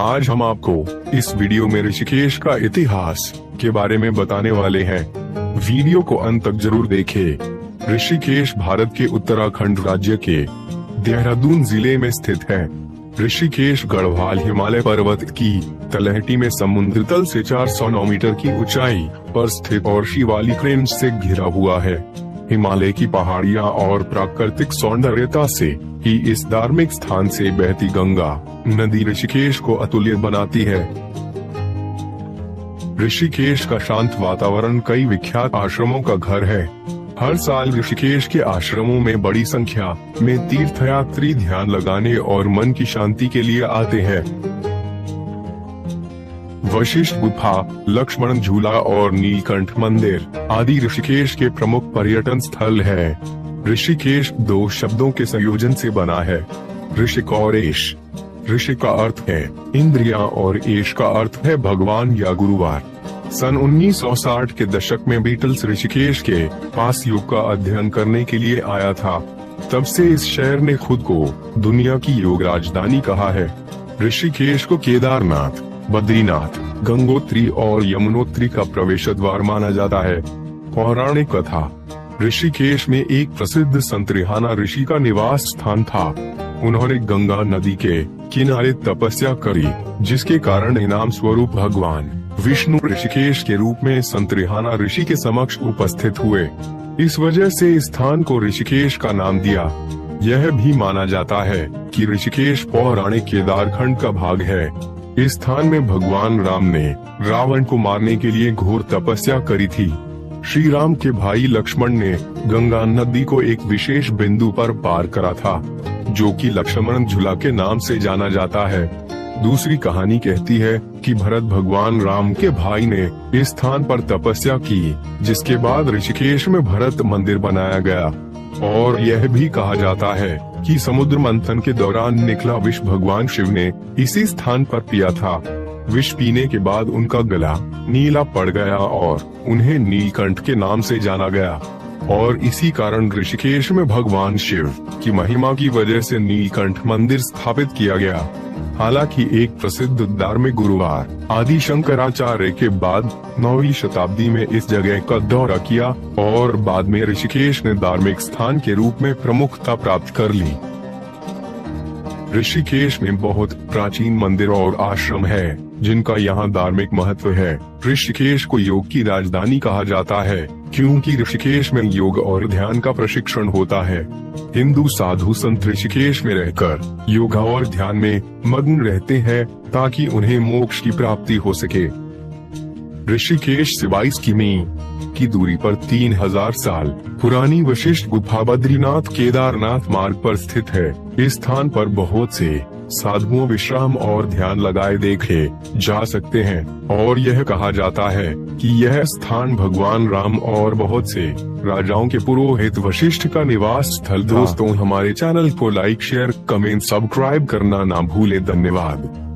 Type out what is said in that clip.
आज हम आपको इस वीडियो में ऋषिकेश का इतिहास के बारे में बताने वाले हैं। वीडियो को अंत तक जरूर देखें। ऋषिकेश भारत के उत्तराखंड राज्य के देहरादून जिले में स्थित है। ऋषिकेश गढ़वाल हिमालय पर्वत की तलहटी में समुद्र तल से 409 मीटर की ऊंचाई पर स्थित और शिवालिक रेंज से घिरा हुआ है। हिमालय की पहाड़ियां और प्राकृतिक सौंदर्यता से ही इस धार्मिक स्थान से बहती गंगा नदी ऋषिकेश को अतुल्य बनाती है। ऋषिकेश का शांत वातावरण कई विख्यात आश्रमों का घर है। हर साल ऋषिकेश के आश्रमों में बड़ी संख्या में तीर्थयात्री ध्यान लगाने और मन की शांति के लिए आते हैं। वशिष्ठ गुफा, लक्ष्मण झूला और नीलकंठ मंदिर आदि ऋषिकेश के प्रमुख पर्यटन स्थल है। ऋषिकेश दो शब्दों के संयोजन से बना है, ऋषिक और एश। ऋषि का अर्थ है इंद्रियां और एश का अर्थ है भगवान या गुरुवार। सन 1960 के दशक में बीटल्स ऋषिकेश के पास योग का अध्ययन करने के लिए आया था। तब से इस शहर ने खुद को दुनिया की योग राजधानी कहा है। ऋषिकेश को केदारनाथ, बद्रीनाथ, गंगोत्री और यमुनोत्री का प्रवेश द्वार माना जाता है। पौराणिक कथा, ऋषिकेश में एक प्रसिद्ध संत रिहाना ऋषि का निवास स्थान था। उन्होंने गंगा नदी के किनारे तपस्या करी, जिसके कारण इनाम स्वरूप भगवान विष्णु ऋषिकेश के रूप में संत रिहाना ऋषि के समक्ष उपस्थित हुए। इस वजह से इस स्थान को ऋषिकेश का नाम दिया। यह भी माना जाता है कि ऋषिकेश पौराणिक केदारखंड का भाग है। इस स्थान में भगवान राम ने रावण को मारने के लिए घोर तपस्या करी थी। श्री राम के भाई लक्ष्मण ने गंगा नदी को एक विशेष बिंदु पर पार करा था, जो कि लक्ष्मण झूला के नाम से जाना जाता है। दूसरी कहानी कहती है कि भरत भगवान राम के भाई ने इस स्थान पर तपस्या की, जिसके बाद ऋषिकेश में भरत मंदिर बनाया गया। और यह भी कहा जाता है कि समुद्र मंथन के दौरान निकला विष भगवान शिव ने इसी स्थान पर पिया था। विष पीने के बाद उनका गला नीला पड़ गया और उन्हें नीलकंठ के नाम से जाना गया। और इसी कारण ऋषिकेश में भगवान शिव की महिमा की वजह से नीलकंठ मंदिर स्थापित किया गया। हालांकि एक प्रसिद्ध धार्मिक गुरुवार आदि शंकराचार्य के बाद 9वीं शताब्दी में इस जगह का दौरा किया और बाद में ऋषिकेश ने धार्मिक स्थान के रूप में प्रमुखता प्राप्त कर ली। ऋषिकेश में बहुत प्राचीन मंदिर और आश्रम है, जिनका यहाँ धार्मिक महत्व है। ऋषिकेश को योग की राजधानी कहा जाता है, क्योंकि ऋषिकेश में योग और ध्यान का प्रशिक्षण होता है। हिंदू साधु संत ऋषिकेश में रहकर योगा और ध्यान में मग्न रहते हैं, ताकि उन्हें मोक्ष की प्राप्ति हो सके। ऋषिकेश से 22 किमी की दूरी पर 3000 साल पुरानी वशिष्ठ गुफा बद्रीनाथ केदारनाथ मार्ग पर स्थित है। इस स्थान पर बहुत से साधुओं विश्राम और ध्यान लगाए देखे जा सकते हैं और यह कहा जाता है कि यह स्थान भगवान राम और बहुत से राजाओं के पुरोहित वशिष्ठ का निवास स्थल था। दोस्तों, हमारे चैनल को लाइक, शेयर, कमेंट, सब्सक्राइब करना ना भूलें। धन्यवाद।